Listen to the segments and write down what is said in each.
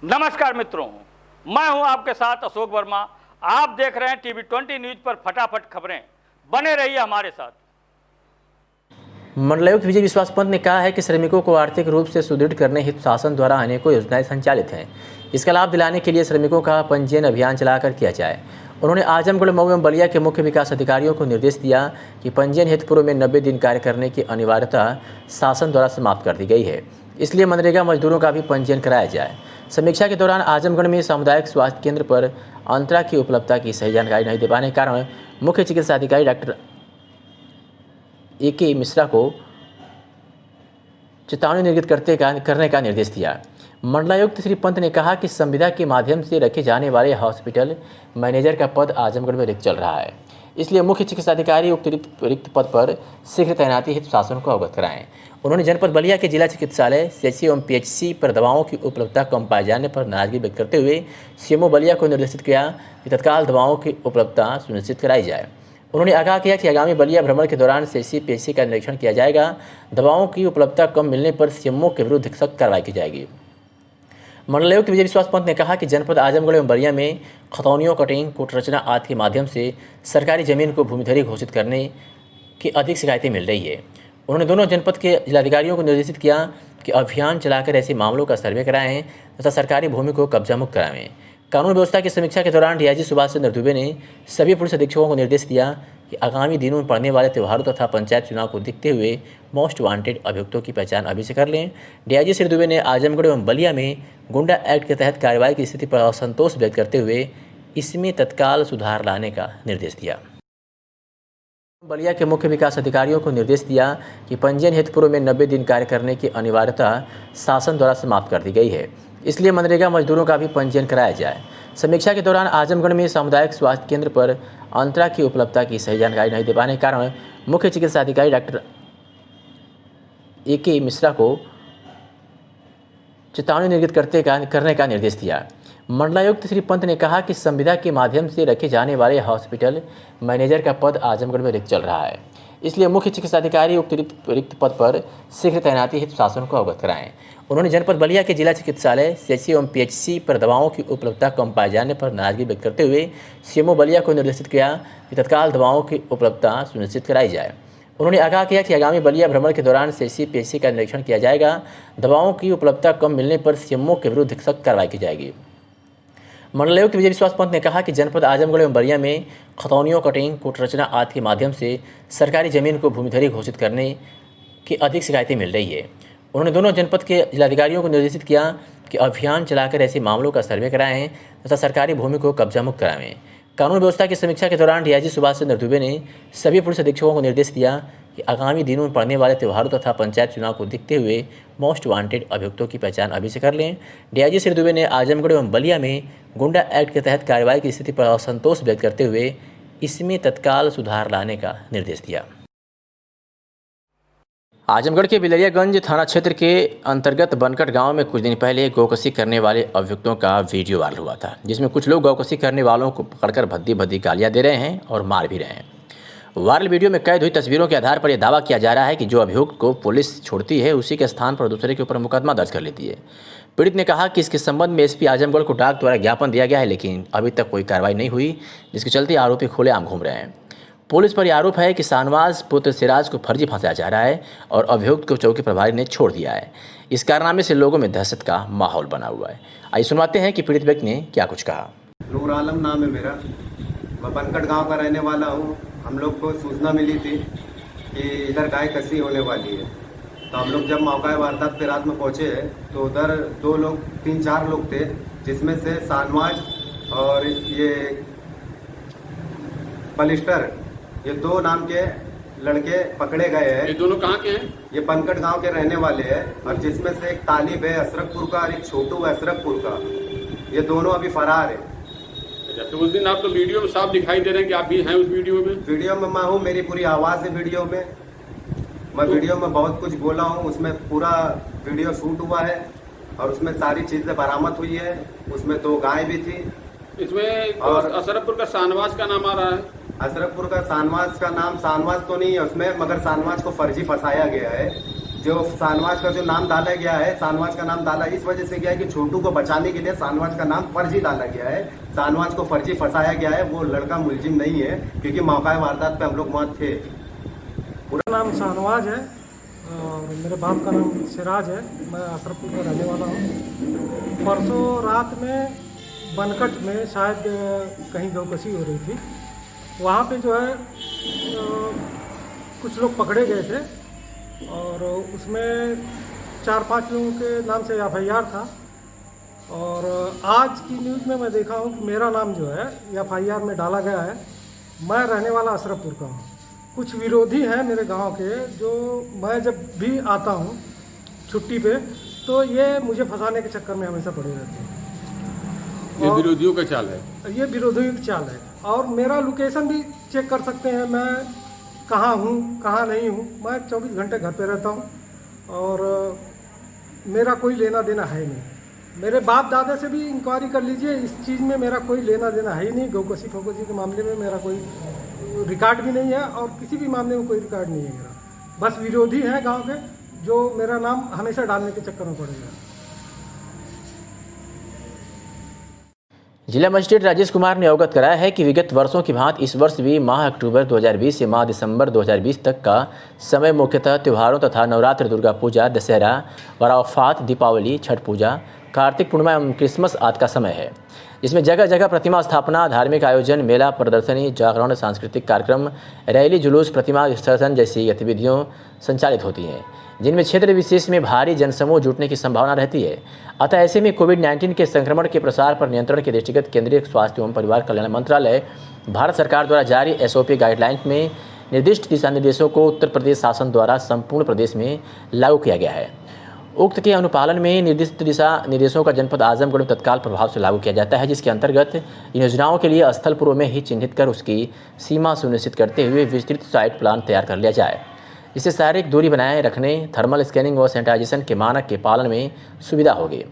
नमस्कार मित्रों, मैं हूं आपके साथ अशोक वर्मा। आप देख रहे हैं टीवी 20 न्यूज पर फटाफट खबरें। बने रहिए हमारे साथ। मंडलायुक्त विजय विश्वास पंत ने कहा है कि श्रमिकों को आर्थिक रूप से सुदृढ़ करने हेतु शासन द्वारा अनेकों योजनाएं संचालित हैं। इसका लाभ दिलाने के लिए श्रमिकों का पंजीयन अभियान चलाकर किया जाए। उन्होंने आजमगढ़, मऊ एवं बलिया के मुख्य विकास अधिकारियों को निर्देश दिया कि पंजीयन हेतु पूर्व में 90 दिन कार्य करने की अनिवार्यता शासन द्वारा समाप्त कर दी गई है, इसलिए मनरेगा मजदूरों का भी पंजीयन कराया जाए। समीक्षा के दौरान आजमगढ़ में सामुदायिक स्वास्थ्य केंद्र पर अंतरा की उपलब्धता की सही जानकारी नहीं दे पाने के कारण मुख्य चिकित्सा अधिकारी डॉक्टर ए.के. मिश्रा को चेतावनी निर्गत करने का निर्देश दिया। मंडलायुक्त श्री पंत ने कहा कि संविदा के माध्यम से रखे जाने वाले हॉस्पिटल मैनेजर का पद आजमगढ़ में रिक्त चल रहा है, इसलिए मुख्य चिकित्सा अधिकारी उक्त रिक्त पद पर शीघ्र तैनाती हेतु शासन को अवगत कराएं। उन्होंने जनपद बलिया के जिला चिकित्सालय, सीएचसी एवं पीएचसी पर दवाओं की उपलब्धता कम पाए जाने पर नाराजगी व्यक्त करते हुए सीएमओ बलिया को निर्देशित किया कि तत्काल दवाओं की उपलब्धता सुनिश्चित कराई जाए। उन्होंने आगाह किया कि आगामी बलिया भ्रमण के दौरान सीएचसी पीएचसी का निरीक्षण किया जाएगा। दवाओं की उपलब्धता कम मिलने पर सीएमओ के विरुद्ध सख्त कार्रवाई की जाएगी। मंडलायुक्त विजय विश्वास पंत ने कहा कि जनपद आजमगढ़ एवं बलिया में खतौनियों, कटिंग, कोट रचना आदि के माध्यम से सरकारी जमीन को भूमिधरी घोषित करने की अधिक शिकायतें मिल रही है। उन्होंने दोनों जनपद के जिलाधिकारियों को निर्देशित किया कि अभियान चलाकर ऐसे मामलों का सर्वे कराएं तथा सरकारी भूमि को कब्जा मुक्त कराएं। कानून व्यवस्था की समीक्षा के दौरान डीआईजी सुभाष चंद्र दुबे ने सभी पुलिस अधीक्षकों को निर्देश दिया कि आगामी दिनों में पड़ने वाले त्योहारों तथा पंचायत चुनाव को देखते हुए मोस्ट वांटेड अभियुक्तों की पहचान अभी से कर लें। डीआईजी श्री दुबे ने आजमगढ़ एवं बलिया में गुंडा एक्ट के तहत कार्रवाई की स्थिति पर असंतोष व्यक्त करते हुए इसमें तत्काल सुधार लाने का निर्देश दिया। बलिया के मुख्य विकास अधिकारियों को निर्देश दिया कि पंजीयन हेतु पूर्व में 90 दिन कार्य करने की अनिवार्यता शासन द्वारा समाप्त कर दी गई है, इसलिए मनरेगा मजदूरों का भी पंजीयन कराया जाए। समीक्षा के दौरान आजमगढ़ में सामुदायिक स्वास्थ्य केंद्र पर अंतरा की उपलब्धता की सही जानकारी नहीं दे पाने के कारण मुख्य चिकित्सा अधिकारी डॉक्टर ए.के. मिश्रा को चेतावनी निर्गत करने का निर्देश दिया। मंडलायुक्त श्री पंत ने कहा कि संविदा के माध्यम से रखे जाने वाले हॉस्पिटल मैनेजर का पद आजमगढ़ में रिक्त चल रहा है, इसलिए मुख्य चिकित्सा अधिकारी उक्त रिक्त पद पर शीघ्र तैनाती हेतु शासन को अवगत कराएं। उन्होंने जनपद बलिया के जिला चिकित्सालय, सीएचसी एवं पीएचसी पर दवाओं की उपलब्धता कम पाए जाने पर नाराजगी व्यक्त करते हुए सीएमओ बलिया को निर्देशित किया कि तत्काल दवाओं की उपलब्धता सुनिश्चित कराई जाए। उन्होंने आगाह किया कि आगामी बलिया भ्रमण के दौरान सीएचसी पीएचसी का निरीक्षण किया जाएगा। दवाओं की उपलब्धता कम मिलने पर सीएमओ के विरुद्ध सख्त कार्रवाई की जाएगी। मंडलायुक्त विजय विश्वास पंत ने कहा कि जनपद आजमगढ़ एवं बलिया में खतौनियों, कटिंग, कोट रचना आदि के माध्यम से सरकारी जमीन को भूमिधरी घोषित करने की अधिक शिकायतें मिल रही है। उन्होंने दोनों जनपद के जिलाधिकारियों को निर्देशित किया कि अभियान चलाकर ऐसे मामलों का सर्वे कराएं तथा सरकारी भूमि को कब्जा मुक्त कराएं। कानून व्यवस्था की समीक्षा के दौरान डीआईजी सुभाष चंद्र दुबे ने सभी पुलिस अधीक्षकों को निर्देश दिया कि आगामी दिनों में पड़ने वाले त्योहारों तथा पंचायत चुनाव को देखते हुए मोस्ट वांटेड अभियुक्तों की पहचान अभी से कर लें। डीआईजी श्री दुबे ने आजमगढ़ एवं बलिया में गुंडा एक्ट के तहत कार्रवाई की स्थिति पर असंतोष व्यक्त करते हुए इसमें तत्काल सुधार लाने का निर्देश दिया। आजमगढ़ के बिलरियागंज थाना क्षेत्र के अंतर्गत बनकट गांव में कुछ दिन पहले गौकशी करने वाले अभियुक्तों का वीडियो वायरल हुआ था, जिसमें कुछ लोग गौकशी करने वालों को पकड़कर भद्दी भद्दी गालियां दे रहे हैं और मार भी रहे हैं। वायरल वीडियो में कैद हुई तस्वीरों के आधार पर यह दावा किया जा रहा है कि जो अभियुक्त को पुलिस छोड़ती है उसी के स्थान पर दूसरे के ऊपर मुकदमा दर्ज कर लेती है। पीड़ित ने कहा कि इसके संबंध में एसपी आजमगढ़ को डाक द्वारा ज्ञापन दिया गया है, लेकिन अभी तक कोई कार्रवाई नहीं हुई, जिसके चलते आरोपी खुलेआम घूम रहे हैं। पुलिस पर यह आरोप है कि शाहनवाज पुत्र सिराज को फर्जी फंसाया जा रहा है और अभियुक्त को चौकी प्रभारी ने छोड़ दिया है। इस कारनामे से लोगों में दहशत का माहौल बना हुआ है। आइए सुनवाते हैं कि पीड़ित व्यक्ति ने क्या कुछ कहा। नूर आलम नाम है मेरा, मैं बनकट गांव का रहने वाला हूं। हम लोग को सूचना मिली थी कि इधर गाय कसी होने वाली है, तो हम लोग जब मौका वारदात पे रात में पहुंचे तो उधर 3-4 लोग थे, जिसमें से शाहनवाज और ये पलिस्टर, ये 2 नाम के लड़के पकड़े गए हैं। ये दोनों कहाँ के हैं? ये बनकट गांव के रहने वाले हैं, और जिसमें से एक तालिब है अशरफपुर का और एक छोटू है अशरफपुर का। ये दोनों अभी फरार है। तो उस दिन आप तो वीडियो में साफ दिखाई दे रहे हैं कि आप भी हैं उस वीडियो में। वीडियो में मैं हूँ, मेरी पूरी आवाज़ है वीडियो में। मैं वीडियो में बहुत कुछ बोला हूँ, उसमें पूरा वीडियो शूट हुआ है और उसमें सारी चीज़ें बरामद हुई है। उसमें 2 गाय भी थी। इसमें और अशरफपुर का शाहनवाज का नाम आ रहा है। अशरफपुर का शाहनवाज का नाम शाहनवाज तो नहीं है उसमें, मगर शाहनवाज को फर्जी फंसाया गया है। जो शाहनवाज का जो नाम डाला गया है, शाहनवाज का नाम डाला इस वजह से गया है कि छोटू को बचाने के लिए शाहनवाज का नाम फर्जी डाला गया है। शाहनवाज को फर्जी फंसाया गया है। वो लड़का मुलजिम नहीं है, क्योंकि मौका वारदात पे हम लोग वहाँ थे। पूरा नाम शाहनवाज है और मेरे बाप का नाम सिराज है। मैं अशरफपुर का रहने वाला हूँ। परसों रात में बनकट में शायद कहीं गौकसी हो रही थी। वहाँ पे जो है कुछ लोग पकड़े गए थे और उसमें 4-5 लोगों के नाम से FIR था। और आज की न्यूज़ में मैं देखा हूँ कि मेरा नाम जो है FIR में डाला गया है। मैं रहने वाला अशरफपुर का हूँ। कुछ विरोधी हैं मेरे गांव के, जो मैं जब भी आता हूँ छुट्टी पे तो ये मुझे फंसाने के चक्कर में हमेशा पड़े रहते हैं। ये विरोधियों का चाल है। ये विरोधियों की चाल है। और मेरा लोकेशन भी चेक कर सकते हैं, मैं कहाँ हूँ कहाँ नहीं हूँ। मैं 24 घंटे घर पे रहता हूँ और मेरा कोई लेना देना है नहीं। मेरे बाप दादा से भी इंक्वायरी कर लीजिए, इस चीज़ में मेरा कोई लेना देना है ही नहीं। गौकसी फोकसी के मामले में मेरा कोई रिकॉर्ड भी नहीं है और किसी भी मामले में कोई रिकॉर्ड नहीं है मेरा। बस विरोधी हैं गांव के, जो मेरा नाम हमेशा डालने के चक्कर में पड़ेगा। जिला मजिस्ट्रेट राजेश कुमार ने अवगत कराया है कि विगत वर्षों की भांति इस वर्ष भी माह अक्टूबर 2020 से माह दिसंबर 2020 तक का समय मुख्यतः त्योहारों तथा नवरात्र, दुर्गा पूजा, दशहरा, वराफात, दीपावली, छठ पूजा, कार्तिक पूर्णिमा एवं क्रिसमस आदि का समय है, जिसमें जगह जगह प्रतिमा स्थापना, धार्मिक आयोजन, मेला, प्रदर्शनी, जागरण, सांस्कृतिक कार्यक्रम, रैली, जुलूस, प्रतिमा विसर्जन जैसी गतिविधियों संचालित होती हैं, जिनमें क्षेत्र विशेष में भारी जनसमूह जुटने की संभावना रहती है। अतः ऐसे में कोविड-19 के संक्रमण के प्रसार पर नियंत्रण के दृष्टिगत केंद्रीय स्वास्थ्य एवं परिवार कल्याण मंत्रालय भारत सरकार द्वारा जारी SOP गाइडलाइंस में निर्दिष्ट दिशा निर्देशों को उत्तर प्रदेश शासन द्वारा संपूर्ण प्रदेश में लागू किया गया है। उक्त के अनुपालन में निर्दिष्ट दिशा निर्देशों का जनपद आजमगढ़ में तत्काल प्रभाव से लागू किया जाता है, जिसके अंतर्गत इन योजनाओं के लिए स्थल पूर्व में ही चिन्हित कर उसकी सीमा सुनिश्चित करते हुए विस्तृत साइट प्लान तैयार कर लिया जाए, जिससे शारीरिक दूरी बनाए रखने, थर्मल स्कैनिंग और सैनिटाइजेशन के मानक के पालन में सुविधा होगी।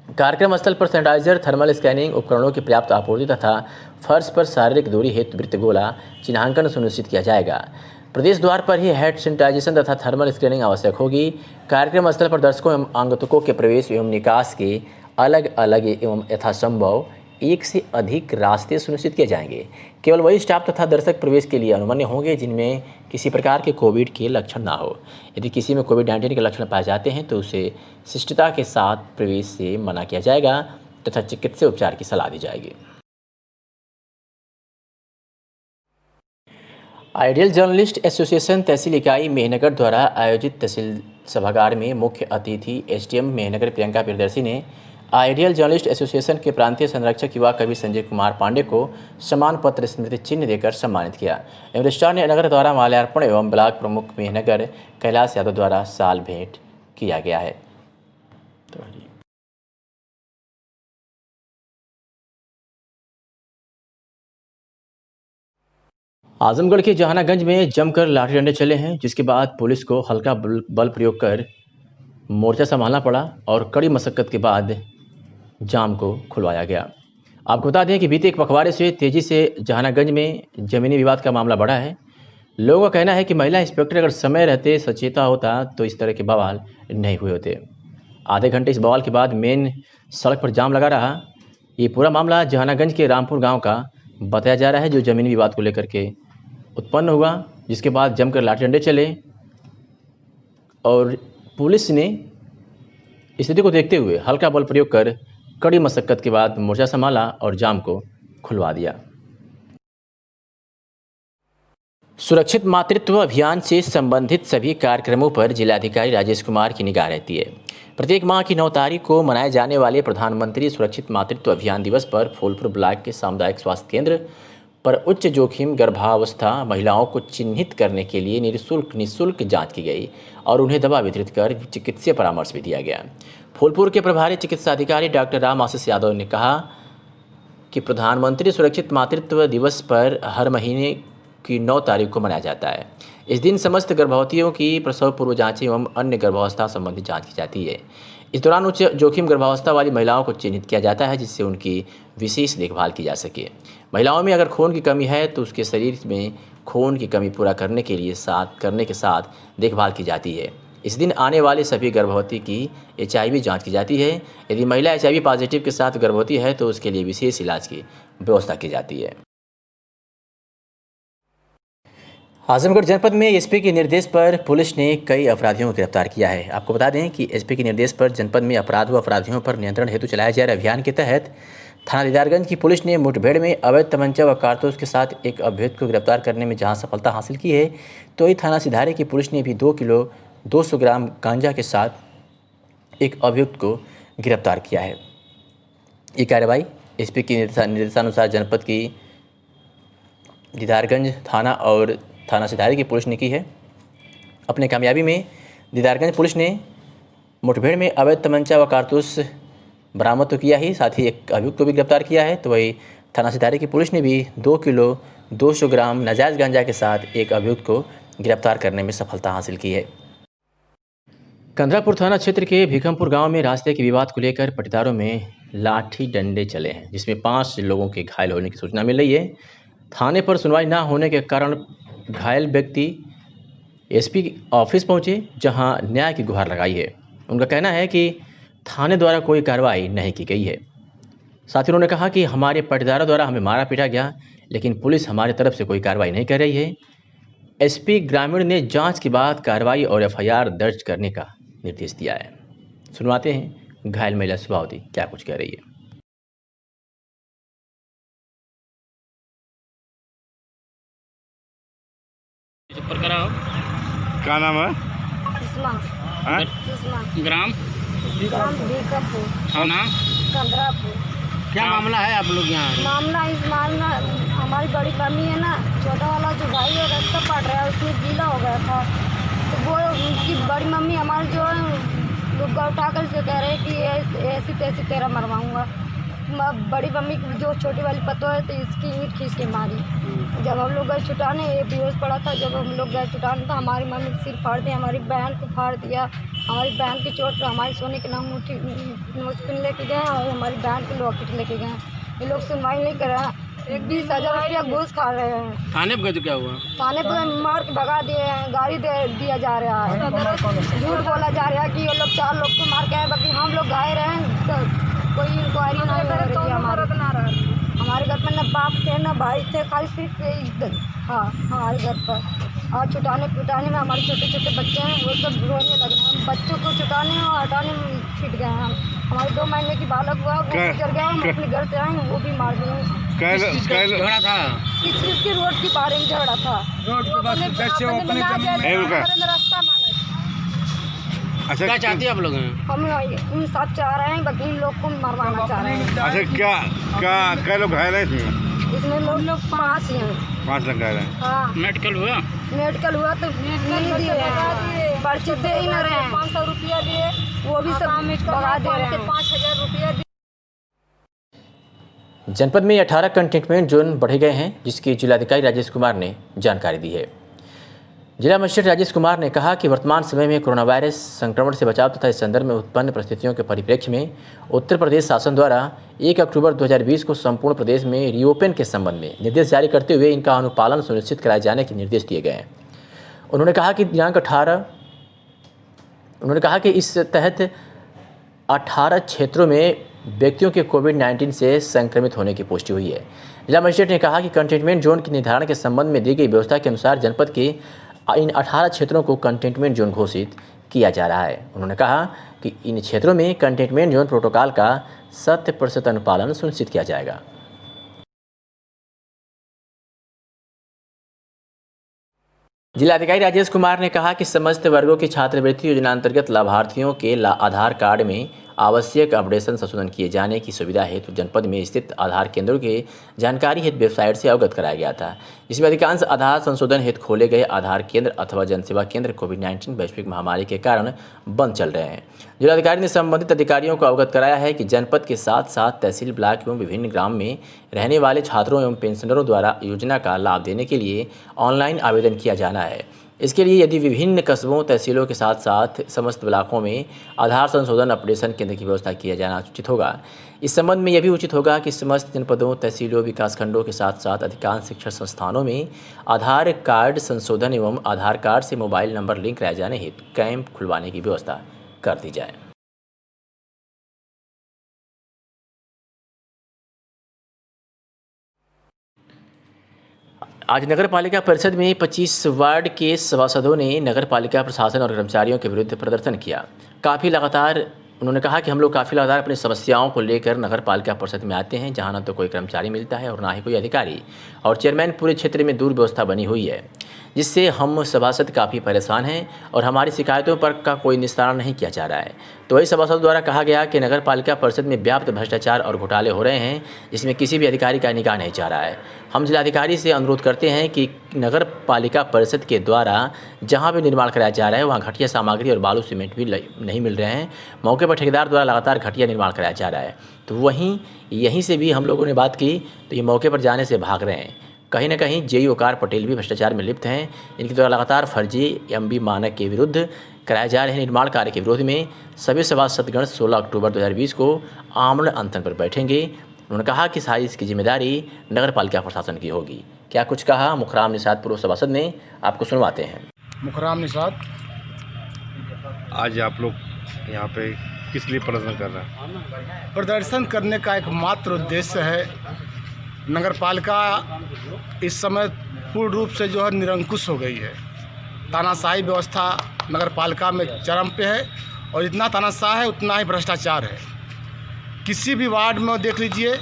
कार्यक्रम स्थल पर सैनिटाइजर, थर्मल स्कैनिंग उपकरणों की पर्याप्त आपूर्ति तथा फर्श पर शारीरिक दूरी हेतु वृत्त गोला चिन्हांकन सुनिश्चित किया जाएगा। प्रदेश द्वार पर ही हैंड सैनिटाइजेशन तथा थर्मल स्कैनिंग आवश्यक होगी। कार्यक्रम स्थल पर दर्शकों एवं आगंतुकों के प्रवेश एवं निकास के अलग अलग एवं यथासंभव एक से अधिक रास्ते सुनिश्चित किए जाएंगे। केवल वही स्टाफ तथा दर्शक प्रवेश के लिए अनुमन्य होंगे जिनमें किसी प्रकार के कोविड के लक्षण ना हो। यदि किसी में कोविड-19 के लक्षण पाए जाते हैं तो उसे शिष्टता के साथ प्रवेश से मना किया जाएगा तथा चिकित्सीय उपचार की सलाह दी जाएगी। आइडियल जर्नलिस्ट एसोसिएशन तहसील इकाई मेहनगर द्वारा आयोजित तहसील सभागार में मुख्य अतिथि SDM मेहनगर प्रियंका प्रियदर्शी ने आइडियल जर्नलिस्ट एसोसिएशन के प्रांतीय संरक्षक युवा कवि संजय कुमार पांडे को सम्मान पत्र स्मृति चिन्ह देकर सम्मानित किया एवं रजिस्ट्रार ने नगर द्वारा माल्यार्पण एवं ब्लॉक प्रमुख मेहनगर कैलाश यादव द्वारा साल भेंट किया गया है। आजमगढ़ के जहानागंज में जमकर लाठी डंडे चले हैं, जिसके बाद पुलिस को हल्का बल प्रयोग कर मोर्चा संभालना पड़ा और कड़ी मशक्कत के बाद जाम को खुलवाया गया। आपको बता दें कि बीते एक पखवाड़े से तेजी से जहानागंज में जमीनी विवाद का मामला बढ़ा है। लोगों का कहना है कि महिला इंस्पेक्टर अगर समय रहते सचेता होता तो इस तरह के बवाल नहीं हुए होते। आधे घंटे इस बवाल के बाद मेन सड़क पर जाम लगा रहा। ये पूरा मामला जहानागंज के रामपुर गाँव का बताया जा रहा है, जो जमीनी विवाद को लेकर के उत्पन्न हुआ, जिसके बाद जमकर लाठी डंडे चले और पुलिस ने स्थिति को देखते हुए हल्का बल प्रयोग कर कड़ी मशक्कत के बाद मोर्चा संभाला और जाम को खुलवा दिया। सुरक्षित मातृत्व अभियान से संबंधित सभी कार्यक्रमों पर जिलाधिकारी राजेश कुमार की निगाह रहती है। प्रत्येक माह की 9 तारीख को मनाए जाने वाले प्रधानमंत्री सुरक्षित मातृत्व अभियान दिवस पर फूलपुर ब्लॉक के सामुदायिक स्वास्थ्य केंद्र पर उच्च जोखिम गर्भावस्था महिलाओं को चिन्हित करने के लिए निःशुल्क जांच की गई और उन्हें दवा वितरित कर चिकित्सीय परामर्श भी दिया गया। फूलपुर के प्रभारी चिकित्सा अधिकारी डॉक्टर राम आशीष यादव ने कहा कि प्रधानमंत्री सुरक्षित मातृत्व दिवस पर हर महीने की 9 तारीख को मनाया जाता है। इस दिन समस्त गर्भवतियों की प्रसव पूर्व जांच एवं अन्य गर्भावस्था संबंधी जांच की जाती है। इस दौरान उच्च जोखिम गर्भावस्था वाली महिलाओं को चिन्हित किया जाता है, जिससे उनकी विशेष देखभाल की जा सके। महिलाओं में अगर खून की कमी है तो उसके शरीर में खून की कमी पूरा करने के साथ देखभाल की जाती है। इस दिन आने वाले सभी गर्भवती की HIV जांच की जाती है। यदि महिला HIV पॉजिटिव के साथ गर्भवती है तो उसके लिए विशेष इलाज की व्यवस्था की जाती है। आजमगढ़ जनपद में एसपी के निर्देश पर पुलिस ने कई अपराधियों को गिरफ्तार किया है। आपको बता दें कि एसपी के निर्देश पर जनपद में अपराध व अपराधियों पर नियंत्रण हेतु चलाए जा रहे अभियान के तहत थाना दीदारगंज की पुलिस ने मुठभेड़ में अवैध तमंचा व कारतूस के साथ एक अभियुक्त को गिरफ्तार करने में जहां सफलता हासिल की है, तो वही थाना सिधारे की पुलिस ने भी 2 किलो 200 ग्राम गांजा के साथ एक अभियुक्त को गिरफ्तार किया है। ये कार्रवाई एसपी के निर्देशानुसार जनपद की दीदारगंज थाना और थाना सिधारे की पुलिस ने की है। अपने कामयाबी में दीदारगंज पुलिस ने मुठभेड़ में अवैध तमंचा व कारतूस बरामद तो किया ही, साथ ही एक अभियुक्त को भी गिरफ्तार किया है। तो वही थाना सिधारे की पुलिस ने भी 2 किलो 200 ग्राम नाजायज़ गांजा के साथ एक अभियुक्त को गिरफ्तार करने में सफलता हासिल की है। कंदरापुर थाना क्षेत्र के भीखमपुर गांव में रास्ते के विवाद को लेकर पटीदारों में लाठी डंडे चले हैं, जिसमें 5 लोगों के घायल होने की सूचना मिल रही है। थाने पर सुनवाई न होने के कारण घायल व्यक्ति एसपी ऑफिस पहुंचे, जहां न्याय की गुहार लगाई है। उनका कहना है कि थाने द्वारा कोई कार्रवाई नहीं की गई है। साथ ही उन्होंने कहा कि हमारे पटीदारों द्वारा हमें मारा पीटा गया, लेकिन पुलिस हमारी तरफ से कोई कार्रवाई नहीं कर रही है। एसपी ग्रामीण ने जांच के बाद कार्रवाई और एफआईआर दर्ज करने का निर्देश दिया है। सुनवाते हैं घायल महिला सुभावती क्या कुछ कह रही है। क्या नाम है? सुषमा। हाँ? सुषमा। ग्राम ग्राम भीखमपुर, थाना कंदरापुर। क्या मामला है आप लोग यहाँ? मामला इस मामला हमारी बड़ी मम्मी है ना, छोटा वाला जो भाई है रास्ता काट रहा है, उसमें गीला हो गया था। तो वो उनकी बड़ी मम्मी हमारी जो है लोग उठा कर से कह रहे हैं कि ऐसी तैसी तेरा मरवाऊँगा। बड़ी मम्मी की जो छोटी वाली पतो है तो इसकी ईंट खींच के मारी। जब हम लोग गए छुटाने, ये बेहोश पड़ा था, जब हम लोग गए छुटाने तो हमारी मम्मी सिर फाड़ दिया, हमारी बहन को फाड़ दिया। हमारी बहन की चोट पर हमारी सोने की अंगूठी नोचपिन लेके गए और हमारी बहन की लॉकेट लेके गए। ये लोग सुनवाई नहीं कर रहे हैं। 20,000 रुपया घूस खा रहे हैं। थाने पर गए तो क्या हुआ? थाने पर मार के भगा दिए हैं, गाड़ी दे दिया जा रहा है, झूठ बोला जा रहा है कि ये लोग 4 लोग को मार के आए, बाकी हम लोग घायल हैं। तो कोई इंक्वायरी नहीं हो रही है हमारे घर पर। न बाप थे न भाई थे, खाली सिर्फ इधर। हाँ, हमारे घर पर और छुटाने पुटाने में हमारे छोटे छोटे बच्चे हैं, वो सब रोने लग रहे हैं। बच्चों को छुटाने और हटाने में छिट गए हैं हम। हमारे 2 महीने की बालक हुआ, वो गुजर गया, हम अपने घर से आए, वो भी मार दिए। झगड़ा था? इसकी रोड के बारे में झगड़ा था। रास्ता मांगा। अच्छा, क्या चाहते हैं आप लोग? हम इंसाफ चाह रहे हैं, बाकी इन लोग को मरवाना चाह रहे हैं। अच्छा, क्या लोग घायल हैं इसमें लोग 5 हैं। 5 लोग घायल हैं। हाँ, मेडिकल हुआ तो नहीं दिए, पर्चे दे ही न रहे हैं। 500 रुपया दिए, वो भी सब भगा दे रहे हैं। 5,000 रुपया। जनपद में 18 कंटेनमेंट जोन बढ़े गए हैं, जिसकी जिलाधिकारी राजेश कुमार ने जानकारी दी है। जिला मजिस्ट्रेट राजेश कुमार ने कहा कि वर्तमान समय में कोरोना वायरस संक्रमण से बचाव तथा इस संदर्भ में उत्पन्न परिस्थितियों के परिप्रेक्ष्य में उत्तर प्रदेश शासन द्वारा 1 अक्टूबर 2020 को संपूर्ण प्रदेश में रीओपन के संबंध में निर्देश जारी करते हुए इनका अनुपालन सुनिश्चित कराए जाने के निर्देश दिए गए हैं। उन्होंने कहा कि इस तहत 18 क्षेत्रों में व्यक्तियों के कोविड-19 से संक्रमित होने की पुष्टि हुई है। जिला मजिस्ट्रेट ने कहा कि कंटेनमेंट जोन के निर्धारण के संबंध में दी गई व्यवस्था के अनुसार जनपद के इन 18 क्षेत्रों को कंटेनमेंट जोन घोषित किया जा रहा है। उन्होंने कहा कि इन क्षेत्रों में कंटेनमेंट जोन प्रोटोकॉल का 100% अनुपालन सुनिश्चित किया जाएगा। जिलाधिकारी राजेश कुमार ने कहा कि समस्त वर्गों की छात्रवृत्ति योजना अंतर्गत लाभार्थियों के आधार कार्ड में आवश्यक अपडेशन संशोधन किए जाने की सुविधा हेतु जनपद में स्थित आधार केंद्रों के जानकारी हेतु वेबसाइट से अवगत कराया गया था, जिसमें अधिकांश आधार संशोधन हेतु खोले गए आधार केंद्र अथवा जनसेवा केंद्र कोविड-19 वैश्विक महामारी के कारण बंद चल रहे हैं। जिलाधिकारी ने संबंधित अधिकारियों को अवगत कराया है कि जनपद के साथ साथ तहसील ब्लॉक एवं विभिन्न ग्राम में रहने वाले छात्रों एवं पेंशनरों द्वारा योजना का लाभ देने के लिए ऑनलाइन आवेदन किया जाना है। इसके लिए यदि विभिन्न कस्बों तहसीलों के साथ साथ समस्त ब्लॉकों में आधार संशोधन अपडेशन केंद्र की व्यवस्था किया जाना उचित होगा। इस संबंध में यह भी उचित होगा कि समस्त जनपदों, तहसीलों, विकासखंडों के साथ साथ अधिकांश शिक्षण संस्थानों में आधार कार्ड संशोधन एवं आधार कार्ड से मोबाइल नंबर लिंक कराए जाने हेतु कैंप खुलवाने की व्यवस्था कर दी जाए। आज नगर पालिका परिषद में 25 वार्ड के सभासदों ने नगर पालिका प्रशासन और कर्मचारियों के विरुद्ध प्रदर्शन किया। उन्होंने कहा कि हम लोग काफ़ी लगातार अपनी समस्याओं को लेकर नगर पालिका परिषद में आते हैं, जहां न तो कोई कर्मचारी मिलता है और ना ही कोई अधिकारी, और चेयरमैन पूरे क्षेत्र में दूर व्यवस्था बनी हुई है, जिससे हम सभासद काफ़ी परेशान हैं और हमारी शिकायतों पर का कोई निस्तारण नहीं किया जा रहा है। तो वही सभासदों द्वारा कहा गया कि नगर पालिका परिषद में व्याप्त भ्रष्टाचार और घोटाले हो रहे हैं, जिसमें किसी भी अधिकारी का निगाह नहीं जा रहा है। हम जिलाधिकारी से अनुरोध करते हैं कि नगर पालिका परिषद के द्वारा जहां भी निर्माण कराया जा रहा है वहां घटिया सामग्री और बालू सीमेंट भी नहीं मिल रहे हैं। मौके पर ठेकेदार द्वारा लगातार घटिया निर्माण कराया जा रहा है। तो यहीं से भी हम लोगों ने बात की तो ये मौके पर जाने से भाग रहे हैं। कहीं ना कहीं जेई ओकार पटेल भी भ्रष्टाचार में लिप्त हैं। इनके द्वारा लगातार फर्जी MB मानक के विरुद्ध कराए जा रहे निर्माण कार्य के विरोध में सभी सभासदगण 16 अक्टूबर 2020 को आमरण अनशन पर बैठेंगे। उन्होंने कहा कि सारी इसकी जिम्मेदारी नगर पालिका प्रशासन की होगी। क्या कुछ कहा मुखराम निषाद पूर्व सभासद ने, आपको सुनवाते हैं। मुखराम निषाद, आज आप लोग यहाँ पे किस लिए प्रदर्शन कर रहे हैं? प्रदर्शन करने का एकमात्र उद्देश्य है, नगर पालिका इस समय पूर्ण रूप से जो है निरंकुश हो गई है। तानाशाही व्यवस्था नगर पालिका में चरम पे है और जितना तानाशाह है उतना ही भ्रष्टाचार है। किसी भी वार्ड में देख लीजिए,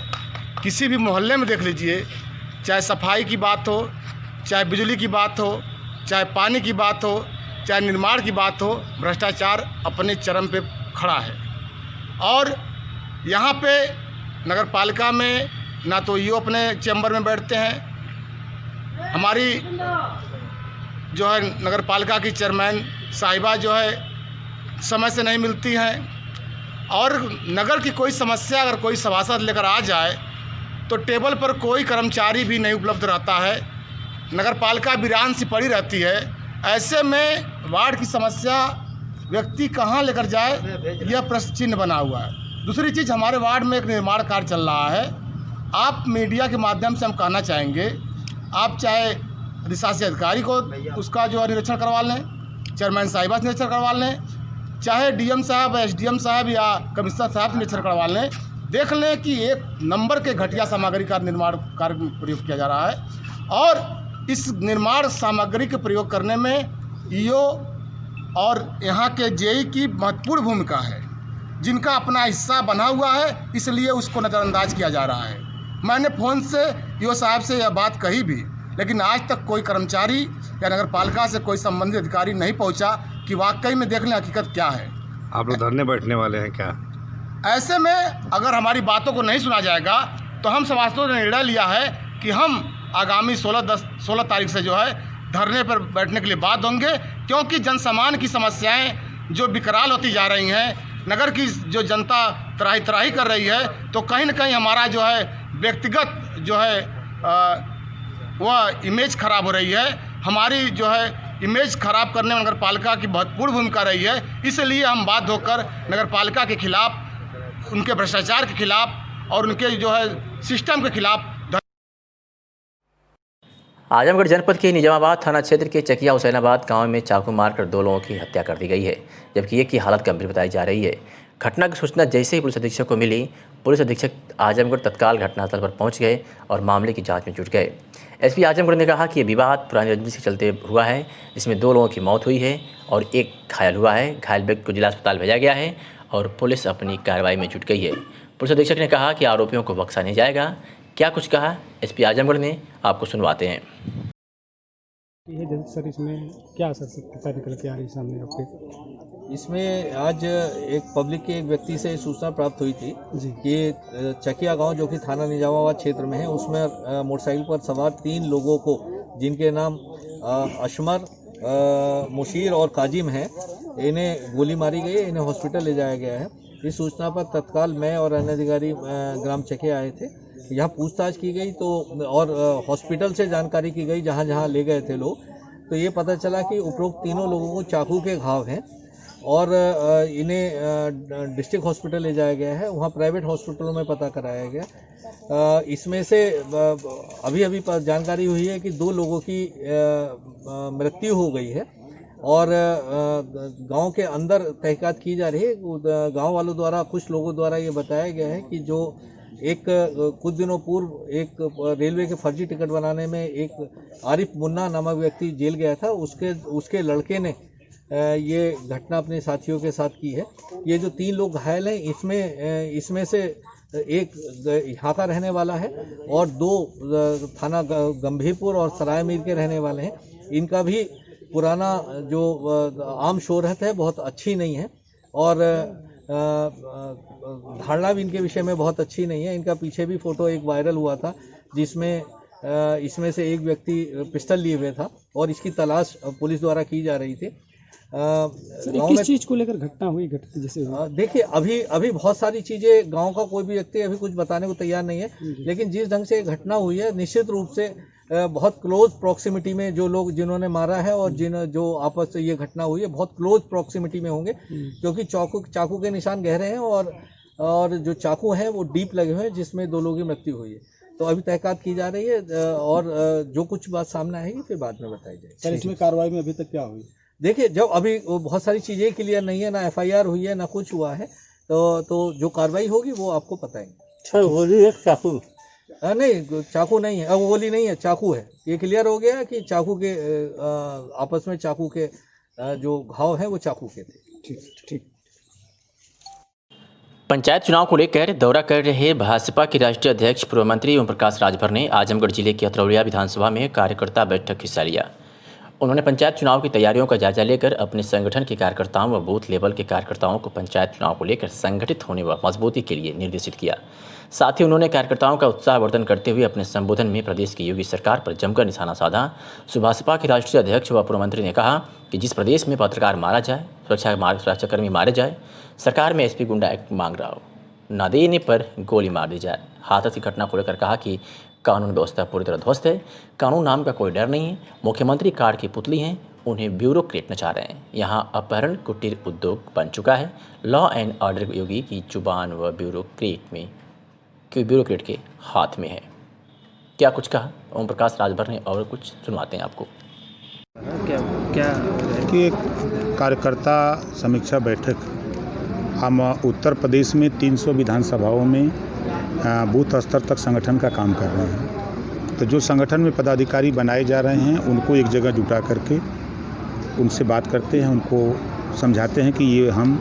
किसी भी मोहल्ले में देख लीजिए, चाहे सफाई की बात हो, चाहे बिजली की बात हो, चाहे पानी की बात हो, चाहे निर्माण की बात हो, भ्रष्टाचार अपने चरम पे खड़ा है। और यहाँ पे नगर पालिका में ना तो ये अपने चैम्बर में बैठते हैं, हमारी जो है नगर पालिका की चेयरमैन साहिबा जो है समय से नहीं मिलती हैं, और नगर की कोई समस्या अगर कोई सभासद लेकर आ जाए तो टेबल पर कोई कर्मचारी भी नहीं उपलब्ध रहता है। नगर पालिका वीरान सी पड़ी रहती है। ऐसे में वार्ड की समस्या व्यक्ति कहाँ लेकर जाए, यह प्रश्न चिन्ह बना हुआ है। दूसरी चीज़, हमारे वार्ड में एक निर्माण कार्य चल रहा है। आप मीडिया के माध्यम से हम कहना चाहेंगे, आप चाहे अधिशासी अधिकारी को उसका जो है निरीक्षण करवा लें, चेयरमैन साहिबा से निरीक्षण करवा लें, चाहे DM साहब, SDM साहब या कमिश्नर साहब से निरीक्षण करवा लें, देख लें कि एक नंबर के घटिया सामग्री का निर्माण कार्य में प्रयोग किया जा रहा है। और इस निर्माण सामग्री के प्रयोग करने में EO और यहाँ के JE की महत्वपूर्ण भूमिका है, जिनका अपना हिस्सा बना हुआ है, इसलिए उसको नज़रअंदाज किया जा रहा है। मैंने फ़ोन से EO साहब से यह बात कही भी, लेकिन आज तक कोई कर्मचारी या नगर पालिका से कोई संबंधित अधिकारी नहीं पहुंचा कि वाकई में देख लें हकीकत क्या है। आप लोग धरने बैठने वाले हैं क्या? ऐसे में अगर हमारी बातों को नहीं सुना जाएगा तो हम सभासदों ने निर्णय लिया है कि हम आगामी 16 तारीख से जो है धरने पर बैठने के लिए बाध्य होंगे, क्योंकि जनसामान्य की समस्याएं जो विकराल होती जा रही हैं, नगर की जो जनता त्राही त्राही कर रही है, तो कहीं ना कहीं हमारा जो है व्यक्तिगत जो है वह इमेज खराब हो रही है। हमारी जो है इमेज खराब करने में नगर पालिका की महत्वपूर्ण भूमिका रही है। इसलिए हम बाध्य होकर नगर पालिका के खिलाफ, उनके भ्रष्टाचार के खिलाफ और उनके जो है सिस्टम के खिलाफ। आजमगढ़ जनपद के निजामाबाद थाना क्षेत्र के चकिया हुसैनाबाद गांव में चाकू मारकर 2 लोगों की हत्या कर दी गई है, जबकि एक की हालत गंभीर बताई जा रही है। घटना की सूचना जैसे ही पुलिस अधीक्षक को मिली, पुलिस अधीक्षक आजमगढ़ तत्काल घटनास्थल पर पहुंच गए और मामले की जांच में जुट गए। SP आजमगढ़ ने कहा कि ये विवाद पुरानी रंजिश के चलते हुआ है, जिसमें 2 लोगों की मौत हुई है और एक घायल हुआ है। घायल व्यक्ति को जिला अस्पताल भेजा गया है और पुलिस अपनी कार्रवाई में जुट गई है। पुलिस अधीक्षक ने कहा कि आरोपियों को बख्शा नहीं जाएगा। क्या कुछ कहा SP आजमगढ़ ने, आपको सुनवाते हैं। सर, इसमें क्या सत्ता निकल के आ रही सामने आपके? इसमें आज एक पब्लिक के एक व्यक्ति से सूचना प्राप्त हुई थी कि चकिया गांव जो कि थाना निजामाबाद क्षेत्र में है, उसमें मोटरसाइकिल पर सवार 3 लोगों को, जिनके नाम अशमर, मुशीर और काजिम हैं, इन्हें गोली मारी गई है। इन्हें हॉस्पिटल ले जाया गया है। इस सूचना पर तत्काल मैं और अन्य अधिकारी ग्राम चकिया आए थे। यहाँ पूछताछ की गई तो और हॉस्पिटल से जानकारी की गई जहाँ जहाँ ले गए थे लोग, तो ये पता चला कि उपरोक्त तीनों लोगों को चाकू के घाव हैं और इन्हें डिस्ट्रिक्ट हॉस्पिटल ले जाया गया है। वहाँ प्राइवेट हॉस्पिटलों में पता कराया गया। इसमें से अभी जानकारी हुई है कि 2 लोगों की मृत्यु हो गई है और गांव के अंदर तहकीकात की जा रही है। गांव वालों द्वारा, कुछ लोगों द्वारा ये बताया गया है कि जो एक कुछ दिनों पूर्व एक रेलवे के फर्जी टिकट बनाने में एक आरिफ मुन्ना नामक व्यक्ति जेल गया था, उसके लड़के ने ये घटना अपने साथियों के साथ की है। ये जो 3 लोग घायल हैं, इसमें से एक यहाँ का रहने वाला है और 2 थाना गंभीरपुर और सराय मीर के रहने वाले हैं। इनका भी पुराना जो आम शोहरत है बहुत अच्छी नहीं है और धारणा भी इनके विषय में बहुत अच्छी नहीं है। इनका पीछे भी फोटो एक वायरल हुआ था जिसमें इसमें से एक व्यक्ति पिस्टल लिए हुए था और इसकी तलाश पुलिस द्वारा की जा रही थी। किस चीज़ को लेकर घटना हुई जैसे देखिए, अभी बहुत सारी चीज़ें, गांव का कोई भी व्यक्ति अभी कुछ बताने को तैयार नहीं है, लेकिन जिस ढंग से घटना हुई है निश्चित रूप से बहुत क्लोज प्रॉक्सिमिटी में जो लोग जिन्होंने मारा है और जो आपस से ये घटना हुई है बहुत क्लोज प्रॉक्सिमिटी में होंगे, क्योंकि चाकू के निशान गहरे हैं और जो चाकू हैं वो डीप लगे हुए हैं जिसमें 2 लोगों की मृत्यु हुई है। तो अभी तहकीकात की जा रही है और जो कुछ बात सामने आएगी फिर बाद में बताई जाएगी। सर, इसमें कार्रवाई में अभी तक क्या हुई? देखिए, जब अभी बहुत सारी चीज़ें क्लियर नहीं है, ना FIR हुई है ना कुछ हुआ है, तो जो कार्रवाई होगी वो आपको बताएंगे। सर, गोली है चाकू? नहीं, चाकू नहीं है, गोली नहीं है, चाकू है। ये क्लियर हो गया कि चाकू के आपस में चाकू के जो घाव हैं वो चाकू के थे। ठीक। पंचायत चुनाव को लेकर दौरा कर रहे भाजपा के राष्ट्रीय अध्यक्ष पूर्व मंत्री ओम प्रकाश राजभर ने आजमगढ़ जिले की अतरौलिया विधानसभा में कार्यकर्ता बैठक हिस्सा लिया। उन्होंने पंचायत चुनाव की तैयारियों का जायजा लेकर अपने संगठन के कार्यकर्ताओं व बूथ लेवल के कार्यकर्ताओं को पंचायत चुनाव को लेकर संगठित होने व मजबूती के लिए निर्देशित किया। साथ ही उन्होंने कार्यकर्ताओं का उत्साहवर्धन करते हुए अपने संबोधन में प्रदेश की योगी सरकार पर जमकर निशाना साधा। भाजपा के राष्ट्रीय अध्यक्ष व पूर्व मंत्री ने कहा कि जिस प्रदेश में पत्रकार मारा जाए, सुरक्षाकर्मी मारे जाए, सरकार में SP गुंडा एक्ट मांग रहा हो, न देने पर गोली मार दी जाए। हाथरस की घटना को लेकर कहा कि कानून व्यवस्था पूरी तरह ध्वस्त है, कानून नाम का कोई डर नहीं है, मुख्यमंत्री कार्ड की पुतली हैं, उन्हें ब्यूरोक्रेट नचा रहे हैं। यहाँ अपहरण कुटीर उद्योग बन चुका है। लॉ एंड ऑर्डर योगी की जुबान व ब्यूरोक्रेट के हाथ में है। क्या कुछ कहा ओम प्रकाश राजभर ने और कुछ सुनवाते हैं आपको। क्या कि कार्यकर्ता समीक्षा बैठक हम उत्तर प्रदेश में 300 विधानसभाओं में बूथ स्तर तक संगठन का काम कर रहे हैं। तो जो संगठन में पदाधिकारी बनाए जा रहे हैं उनको एक जगह जुटा करके उनसे बात करते हैं, उनको समझाते हैं कि ये हम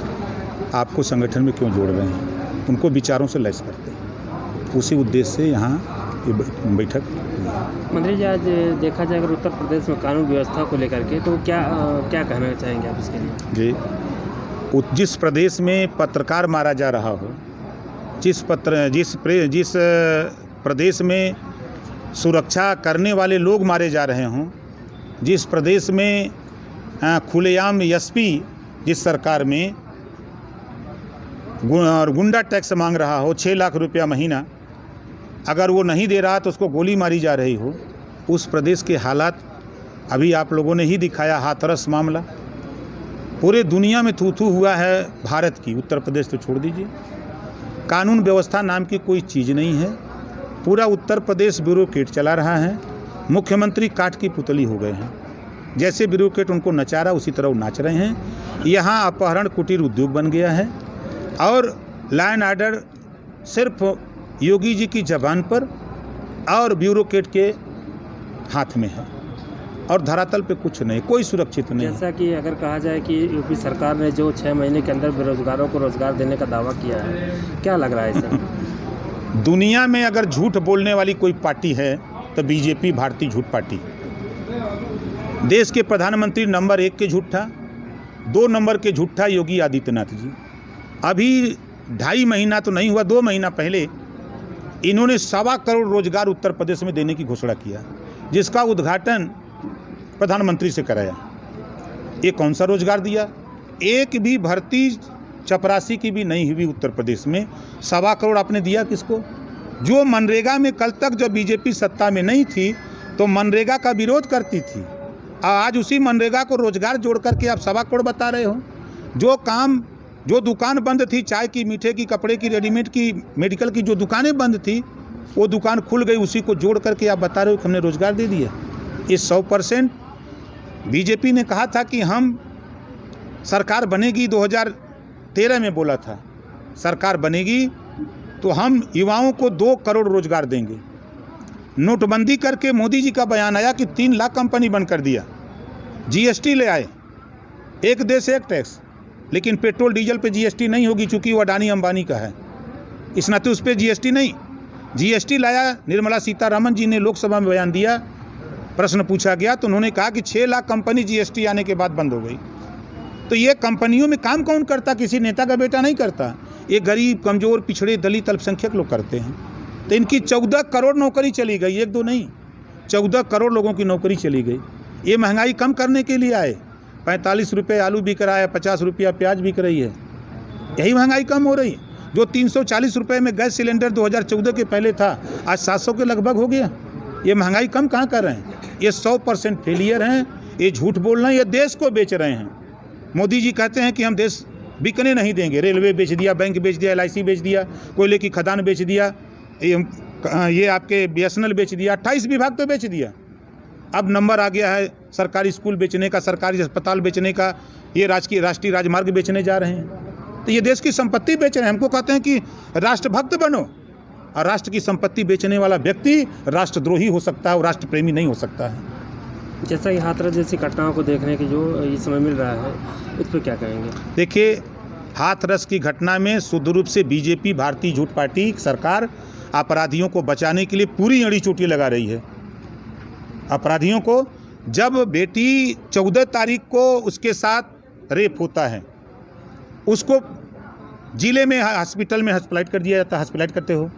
आपको संगठन में क्यों जोड़ रहे हैं, उनको विचारों से लैस करते हैं। उसी उद्देश्य से यहाँ ये बैठक। मंत्री जी, आज देखा जाए अगर उत्तर प्रदेश में कानून व्यवस्था को लेकर के तो क्या कहना चाहेंगे आप इसके लिए? जी, जिस प्रदेश में पत्रकार मारा जा रहा हो, जिस प्रदेश में सुरक्षा करने वाले लोग मारे जा रहे हों, जिस प्रदेश में खुलेआम SP जिस सरकार में गुंडा टैक्स मांग रहा हो 6 लाख रुपया महीना, अगर वो नहीं दे रहा तो उसको गोली मारी जा रही हो, उस प्रदेश के हालात अभी आप लोगों ने ही दिखाया। हाथरस मामला पूरे दुनिया में थू हुआ है भारत की, उत्तर प्रदेश तो छोड़ दीजिए। कानून व्यवस्था नाम की कोई चीज़ नहीं है। पूरा उत्तर प्रदेश ब्यूरोक्रेट चला रहा है। मुख्यमंत्री काठ की पुतली हो गए हैं। जैसे ब्यूरोक्रेट उनको नचा रहा उसी तरह वो नाच रहे हैं। यहाँ अपहरण कुटीर उद्योग बन गया है और लॉ एंड ऑर्डर सिर्फ योगी जी की जबान पर और ब्यूरोक्रेट के हाथ में है और धरातल पे कुछ नहीं, कोई सुरक्षित नहीं। जैसा कि अगर कहा जाए कि यूपी सरकार ने जो 6 महीने के अंदर बेरोजगारों को रोजगार देने का दावा किया है, क्या लग रहा है सर? दुनिया में अगर झूठ बोलने वाली कोई पार्टी है तो बीजेपी, भारतीय झूठ पार्टी। देश के प्रधानमंत्री नंबर 1 के झूठा, 2 नंबर के झूठा योगी आदित्यनाथ जी। अभी 2.5 महीना तो नहीं हुआ, 2 महीना पहले इन्होंने 1.25 करोड़ रोजगार उत्तर प्रदेश में देने की घोषणा किया, जिसका उद्घाटन प्रधानमंत्री से कराया। ये कौन सा रोजगार दिया? एक भी भर्ती चपरासी की भी नहीं हुई उत्तर प्रदेश में। 1.25 करोड़ आपने दिया किसको? जो मनरेगा में कल तक जब बीजेपी सत्ता में नहीं थी तो मनरेगा का विरोध करती थी, आज उसी मनरेगा को रोजगार जोड़ करके आप 1.25 करोड़ बता रहे हो। जो दुकान बंद थी, चाय की, मीठे की, कपड़े की, रेडीमेड की, मेडिकल की, जो दुकानें बंद थी वो दुकान खुल गई, उसी को जोड़ करके आप बता रहे हो कि हमने रोजगार दे दिया। ये 100% बीजेपी ने कहा था कि हम सरकार बनेगी, 2013 में बोला था सरकार बनेगी तो हम युवाओं को 2 करोड़ रोजगार देंगे। नोटबंदी करके मोदी जी का बयान आया कि 3 लाख कंपनी बंद कर दिया, जीएसटी ले आए, एक देश एक टैक्स, लेकिन पेट्रोल डीजल पे जीएसटी नहीं होगी चूंकि वो अडानी अंबानी का है, इस नाते उस पर जीएसटी नहीं। जीएसटी लाया, निर्मला सीतारमण जी ने लोकसभा में बयान दिया, प्रश्न पूछा गया तो उन्होंने कहा कि 6 लाख कंपनी जीएसटी आने के बाद बंद हो गई। तो ये कंपनियों में काम कौन करता? किसी नेता का बेटा नहीं करता, ये गरीब, कमज़ोर, पिछड़े, दलित, अल्पसंख्यक लोग करते हैं। तो इनकी 14 करोड़ नौकरी चली गई, 1-2 नहीं, 14 करोड़ लोगों की नौकरी चली गई। ये महंगाई कम करने के लिए आए। 45 रुपये आलू बिक रहा है, 50 रुपया प्याज बिक रही है, यही महंगाई कम हो रही है। जो 340 रुपये में गैस सिलेंडर 2014 के पहले था, आज 700 के लगभग हो गया। ये महंगाई कम कहाँ कर रहे हैं? ये 100% फेलियर हैं, ये झूठ बोल रहे हैं, ये देश को बेच रहे हैं। मोदी जी कहते हैं कि हम देश बिकने नहीं देंगे, रेलवे बेच दिया, बैंक बेच दिया, LIC बेच दिया, कोयले की खदान बेच दिया, ये आपके BSNL बेच दिया, 28 विभाग तो बेच दिया। अब नंबर आ गया है सरकारी स्कूल बेचने का, सरकारी अस्पताल बेचने का, ये राष्ट्रीय राजमार्ग बेचने जा रहे हैं। तो ये देश की संपत्ति बेच रहे हैं। हमको कहते हैं कि राष्ट्रभक्त बनो, और राष्ट्र की संपत्ति बेचने वाला व्यक्ति राष्ट्रद्रोही हो सकता है और राष्ट्र प्रेमी नहीं हो सकता है। जैसा कि हाथरस जैसी घटनाओं को देखने की जो इस समय मिल रहा है, इस पर क्या कहेंगे? देखिए, हाथरस की घटना में शुद्ध रूप से बीजेपी, भारतीय झूठ पार्टी सरकार अपराधियों को बचाने के लिए पूरी अड़ी चोटी लगा रही है। अपराधियों को, जब बेटी 14 तारीख को उसके साथ रेप होता है, उसको जिले में हॉस्पिटल में हॉस्पिटलाइज कर दिया जाता है। हॉस्पिटलाइज करते हो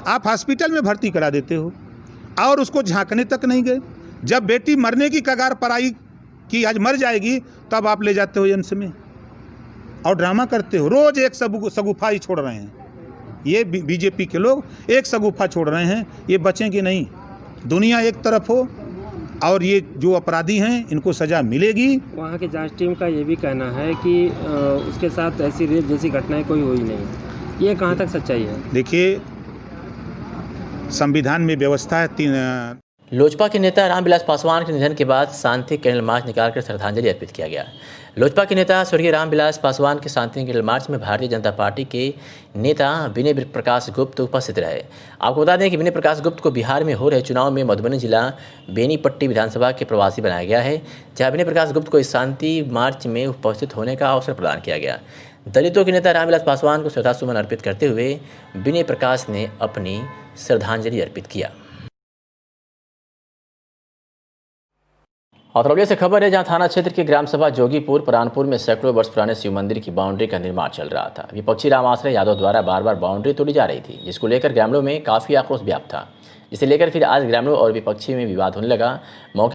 आप, हॉस्पिटल में भर्ती करा देते हो और उसको झांकने तक नहीं गए। जब बेटी मरने की कगार पर आई कि आज मर जाएगी, तब आप ले जाते हो एम्स में और ड्रामा करते हो। रोज एक सगुफा ही छोड़ रहे हैं ये बीजेपी के लोग, एक सगुफा छोड़ रहे हैं, ये बचेंगे नहीं। दुनिया एक तरफ हो और ये जो अपराधी हैं इनको सज़ा मिलेगी। वहाँ की जांच टीम का ये भी कहना है कि उसके साथ ऐसी रेप जैसी घटनाएं कोई हुई नहीं। ये कहाँ तक सच्चाई है? देखिए, संविधान में व्यवस्था है। लोजपा के नेता रामविलास पासवान के निधन के बाद शांति कैंडल मार्च निकालकर श्रद्धांजलि अर्पित किया गया। लोजपा के नेता स्वर्गीय रामविलास पासवान के शांति कैंडल मार्च में भारतीय जनता पार्टी के नेता विनय प्रकाश गुप्त उपस्थित रहे। आपको बता दें कि विनय प्रकाश गुप्त को बिहार में हो रहे चुनाव में मधुबनी जिला बेनीपट्टी विधानसभा के प्रवासी बनाया गया है, जहाँ विनय प्रकाश गुप्त को इस शांति मार्च में उपस्थित होने का अवसर प्रदान किया गया। दलितों के नेता रामविलास पासवान को श्रद्धासुमन अर्पित करते हुए विनय प्रकाश ने अपनी श्रद्धांजलि अर्पित किया। औरौलिया से खबर है, जहां थाना क्षेत्र के ग्राम सभा जोगीपुर परानपुर में सैकड़ों वर्ष पुराने शिव मंदिर की बाउंड्री का निर्माण चल रहा था। विपक्षी राम आश्रय यादव द्वारा बार बार बाउंड्री तोड़ी जा रही थी, जिसको लेकर ग्रामीणों में काफ़ी आक्रोश व्याप्त था। इसे लेकर फिर आज ग्रामीणों और विपक्षी में विवाद होने लगा। मौके